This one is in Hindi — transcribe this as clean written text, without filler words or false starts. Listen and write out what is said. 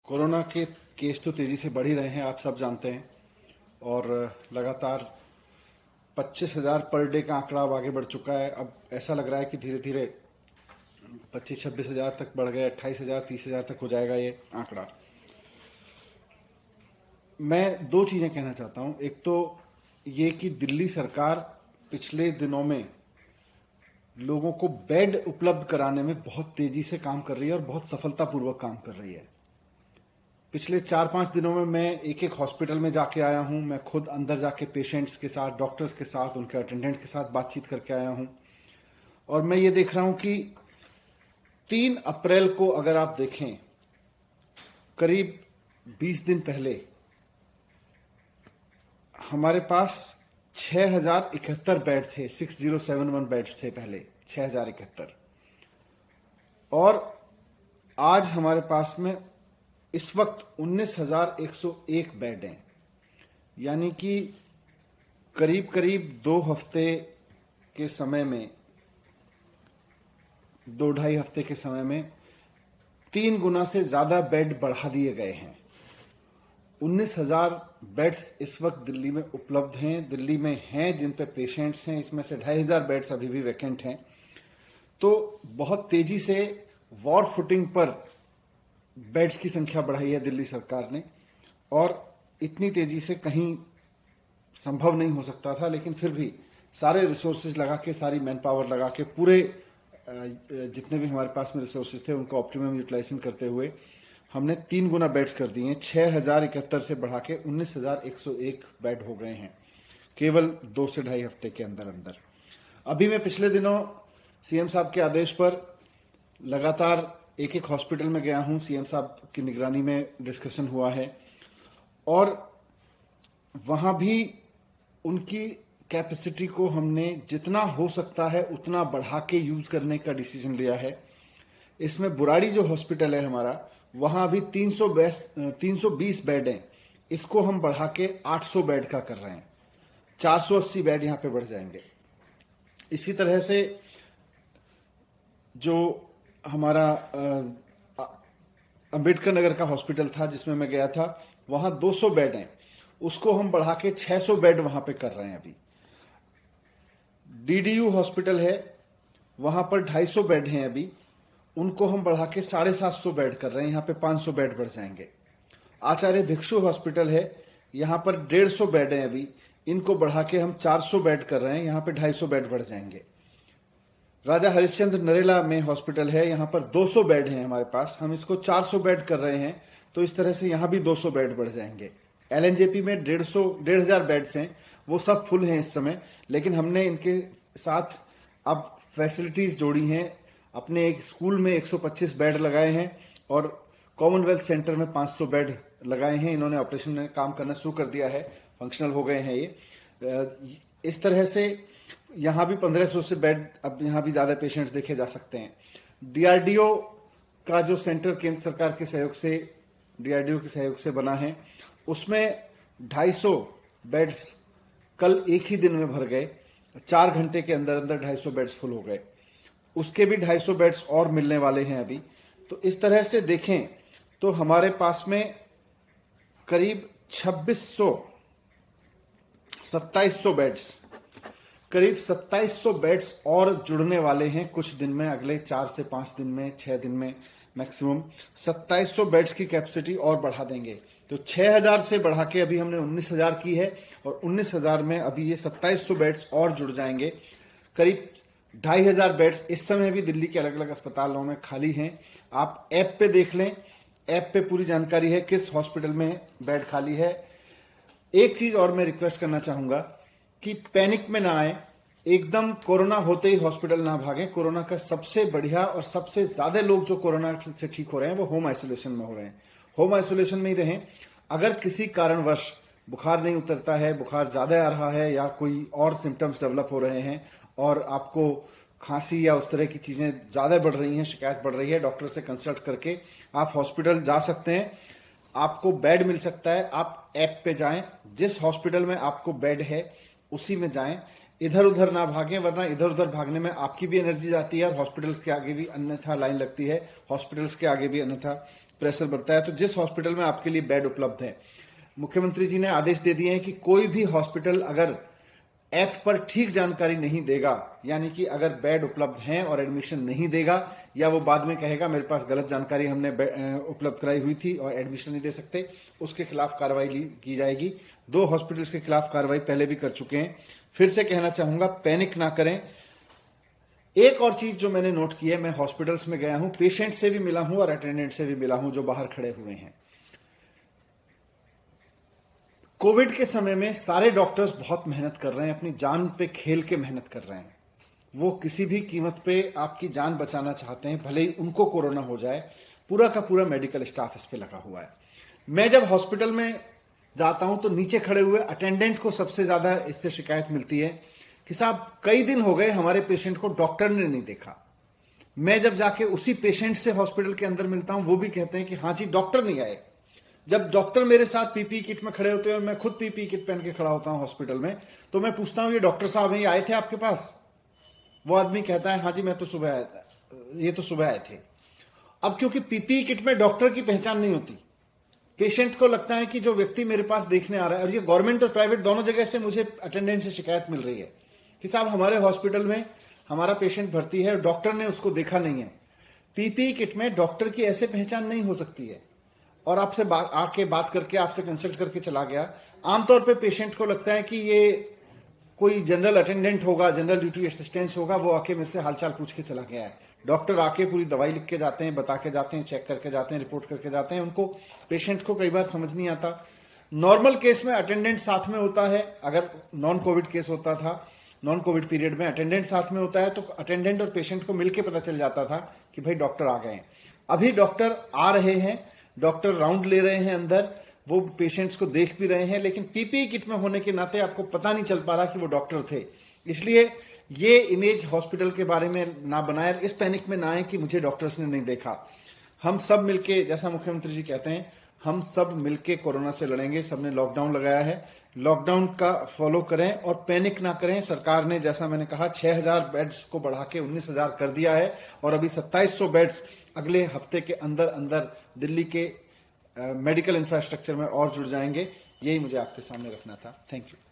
कोरोना के केस तो तेजी से बढ़ ही रहे हैं, आप सब जानते हैं। और लगातार 25,000 पर डे का आंकड़ा अब आगे बढ़ चुका है। अब ऐसा लग रहा है कि धीरे धीरे 25-26 हजार तक बढ़ गए, 28,000 30,000 तक हो जाएगा ये आंकड़ा। मैं दो चीजें कहना चाहता हूं। एक तो ये कि दिल्ली सरकार पिछले दिनों में लोगों को बेड उपलब्ध कराने में बहुत तेजी से काम कर रही है और बहुत सफलतापूर्वक काम कर रही है। पिछले 4-5 दिनों में मैं एक एक हॉस्पिटल में जाके आया हूं। मैं खुद अंदर जाके पेशेंट्स के साथ, डॉक्टर्स के साथ, उनके अटेंडेंट के साथ बातचीत करके आया हूं। और मैं ये देख रहा हूं कि 3 अप्रैल को अगर आप देखें, करीब 20 दिन पहले हमारे पास 6,071 बेड थे। 6071 बेड्स थे पहले, 6,071। और आज हमारे पास में इस वक्त 19,101 बेड हैं। यानी कि करीब करीब 2 हफ्ते के समय में, 2-2.5 हफ्ते के समय में 3 गुना से ज्यादा बेड बढ़ा दिए गए हैं। 19,000 बेड्स इस वक्त दिल्ली में उपलब्ध हैं, दिल्ली में हैं, जिन पे पेशेंट्स हैं। इसमें से 2,500 बेड्स अभी भी वैकेंट हैं। तो बहुत तेजी से वॉर फुटिंग पर बेड्स की संख्या बढ़ाई है दिल्ली सरकार ने। और इतनी तेजी से कहीं संभव नहीं हो सकता था, लेकिन फिर भी सारे रिसोर्सेज लगा के, सारी मैन पावर लगा के, पूरे जितने भी हमारे पास में रिसोर्सेज थे उनको ऑप्टिमम यूटिलाइजेशन करते हुए हमने 3 गुना बेड्स कर दिए हैं। 6,071 से बढ़ा के 19,101 बेड हो गए हैं केवल 2 से 2.5 हफ्ते के अंदर अंदर। अभी मैं पिछले दिनों सीएम साहब के आदेश पर लगातार एक एक हॉस्पिटल में गया हूं। सीएम साहब की निगरानी में डिस्कशन हुआ है और वहां भी उनकी कैपेसिटी को हमने जितना हो सकता है उतना बढ़ा के यूज करने का डिसीजन लिया है। इसमें बुराड़ी जो हॉस्पिटल है हमारा, वहां अभी 320 बेड हैं। इसको हम बढ़ा के 800 बेड का कर रहे हैं। 480 बेड यहां पे बढ़ जाएंगे। इसी तरह से जो हमारा अंबेडकर नगर का हॉस्पिटल था जिसमें मैं गया था, वहां 200 बेड हैं। उसको हम बढ़ा के 600 बेड वहां पे कर रहे हैं अभी। डीडीयू हॉस्पिटल है, वहां पर 250 बेड हैं अभी। उनको हम बढ़ा के 750 बेड कर रहे हैं। यहां पे 500 बेड बढ़ जाएंगे। आचार्य भिक्षु हॉस्पिटल है, यहां पर 150 बेड हैं अभी। इनको बढ़ा के हम 400 बेड कर रहे हैं। यहां पे 250 बेड बढ़ जाएंगे। राजा हरिश्चंद्र नरेला में हॉस्पिटल है, यहां पर 200 बेड हैं हमारे पास। हम इसको 400 बेड कर रहे हैं, तो इस तरह से यहां भी 200 बेड बढ़ जाएंगे। एलएनजेपी में 1,500 बेड्स हैं, वो सब फुल हैं इस समय। लेकिन हमने इनके साथ अब फैसिलिटीज जोड़ी हैं। अपने एक स्कूल में 125 बेड लगाए हैं और कॉमनवेल्थ सेंटर में 500 बेड लगाए हैं। इन्होंने ऑपरेशन में काम करना शुरू कर दिया है, फंक्शनल हो गए हैं ये। इस तरह से यहां भी 1,500 से बेड, अब यहां भी ज्यादा पेशेंट्स देखे जा सकते हैं। डीआरडीओ का जो सेंटर केंद्र सरकार के सहयोग से, डीआरडीओ के सहयोग से बना है, उसमें 250 बेड्स कल एक ही दिन में भर गए। 4 घंटे के अंदर अंदर 250 बेड्स फुल हो गए। उसके भी 250 बेड्स और मिलने वाले हैं अभी। तो इस तरह से देखें तो हमारे पास में करीब 2700 बेड्स, करीब 2700 बेड्स और जुड़ने वाले हैं कुछ दिन में। अगले 4 से 5 दिन में, 6 दिन में मैक्सिमम 2700 बेड्स की कैपेसिटी और बढ़ा देंगे। तो 6,000 से बढ़ा के अभी हमने 19,000 की है और 19,000 में अभी ये 2700 बेड्स और जुड़ जाएंगे। करीब 2,500 बेड्स इस समय भी दिल्ली के अलग अलग अस्पतालों में खाली हैं। आप ऐप पे देख लें, ऐप पे पूरी जानकारी है किस हॉस्पिटल में बेड खाली है। एक चीज और मैं रिक्वेस्ट करना चाहूंगा कि पैनिक में ना आए, एकदम कोरोना होते ही हॉस्पिटल ना भागें। कोरोना का सबसे बढ़िया और सबसे ज्यादा लोग जो कोरोना से ठीक हो रहे हैं वो होम आइसोलेशन में हो रहे हैं। होम आइसोलेशन में ही रहें। अगर किसी कारणवश बुखार नहीं उतरता है, बुखार ज्यादा आ रहा है या कोई और सिम्टम्स डेवलप हो रहे हैं और आपको खांसी या उस तरह की चीजें ज्यादा बढ़ रही हैं, शिकायत बढ़ रही है, डॉक्टर से कंसल्ट करके आप हॉस्पिटल जा सकते हैं। आपको बेड मिल सकता है। आप ऐप पे जाएं, जिस हॉस्पिटल में आपको बेड है उसी में जाएं। इधर उधर ना भागें, वरना इधर उधर भागने में आपकी भी एनर्जी जाती है और हॉस्पिटल्स के आगे भी अन्यथा लाइन लगती है, हॉस्पिटल्स के आगे भी अन्यथा प्रेशर बनता है। तो जिस हॉस्पिटल में आपके लिए बेड उपलब्ध है, मुख्यमंत्री जी ने आदेश दे दिए हैं कि कोई भी हॉस्पिटल अगर ऐप पर ठीक जानकारी नहीं देगा, यानी कि अगर बेड उपलब्ध हैं और एडमिशन नहीं देगा, या वो बाद में कहेगा मेरे पास गलत जानकारी हमने उपलब्ध कराई हुई थी और एडमिशन नहीं दे सकते, उसके खिलाफ कार्रवाई की जाएगी। 2 हॉस्पिटल्स के खिलाफ कार्रवाई पहले भी कर चुके हैं। फिर से कहना चाहूंगा, पैनिक ना करें। एक और चीज जो मैंने नोट की है, मैं हॉस्पिटल्स में गया हूं, पेशेंट से भी मिला हूं और अटेंडेंट से भी मिला हूं जो बाहर खड़े हुए हैं। कोविड के समय में सारे डॉक्टर्स बहुत मेहनत कर रहे हैं, अपनी जान पे खेल के मेहनत कर रहे हैं। वो किसी भी कीमत पे आपकी जान बचाना चाहते हैं, भले ही उनको कोरोना हो जाए। पूरा का पूरा मेडिकल स्टाफ इस पे लगा हुआ है। मैं जब हॉस्पिटल में जाता हूं तो नीचे खड़े हुए अटेंडेंट को सबसे ज्यादा इससे शिकायत मिलती है कि साहब कई दिन हो गए हमारे पेशेंट को डॉक्टर ने नहीं देखा। मैं जब जाके उसी पेशेंट से हॉस्पिटल के अंदर मिलता हूं, वो भी कहते हैं कि हाँ जी डॉक्टर नहीं आए। जब डॉक्टर मेरे साथ पीपीई किट में खड़े होते हैं और मैं खुद पीपीई किट पहन के खड़ा होता हूं हॉस्पिटल में, तो मैं पूछता हूं ये डॉक्टर साहब हैं, ये आए थे आपके पास? वो आदमी कहता है हाँ जी मैं तो सुबह आया था, ये तो सुबह आए थे। अब क्योंकि पीपीई किट में डॉक्टर की पहचान नहीं होती, पेशेंट को लगता है कि जो व्यक्ति मेरे पास देखने आ रहा है, और ये गवर्नमेंट और प्राइवेट दोनों जगह से मुझे अटेंडेंट से शिकायत मिल रही है कि साहब हमारे हॉस्पिटल में हमारा पेशेंट भर्ती है, डॉक्टर ने उसको देखा नहीं है। पीपीई किट में डॉक्टर की ऐसे पहचान नहीं हो सकती है, और आपसे आके बात करके आपसे कंसल्ट करके चला गया। आमतौर पे पेशेंट को लगता है कि ये कोई जनरल अटेंडेंट होगा, जनरल ड्यूटी असिस्टेंट होगा, वो आके मेरे से हालचाल पूछ के चला गया है। डॉक्टर आके पूरी दवाई लिख के जाते हैं, बता के जाते हैं, चेक करके जाते हैं, रिपोर्ट करके जाते हैं। उनको पेशेंट को कई बार समझ नहीं आता। नॉर्मल केस में अटेंडेंट साथ में होता है, अगर नॉन कोविड केस होता था, नॉन कोविड पीरियड में अटेंडेंट साथ में होता है, तो अटेंडेंट और पेशेंट को मिलकर पता चल जाता था कि भाई डॉक्टर आ गए हैं। अभी डॉक्टर आ रहे हैं, डॉक्टर राउंड ले रहे हैं अंदर, वो पेशेंट्स को देख भी रहे हैं, लेकिन पीपीई किट में होने के नाते आपको पता नहीं चल पा रहा कि वो डॉक्टर थे। इसलिए ये इमेज हॉस्पिटल के बारे में ना बनाए, इस पैनिक में ना आए कि मुझे डॉक्टर्स ने नहीं देखा। हम सब मिलके, जैसा मुख्यमंत्री जी कहते हैं, हम सब मिलके कोरोना से लड़ेंगे। सबने लॉकडाउन लगाया है, लॉकडाउन का फॉलो करें और पैनिक ना करें। सरकार ने, जैसा मैंने कहा, 6000 बेड्स को बढ़ा के 19000 कर दिया है, और अभी 2700 बेड्स अगले हफ्ते के अंदर अंदर दिल्ली के मेडिकल इंफ्रास्ट्रक्चर में और जुड़ जाएंगे। यही मुझे आपके सामने रखना था। Thank you.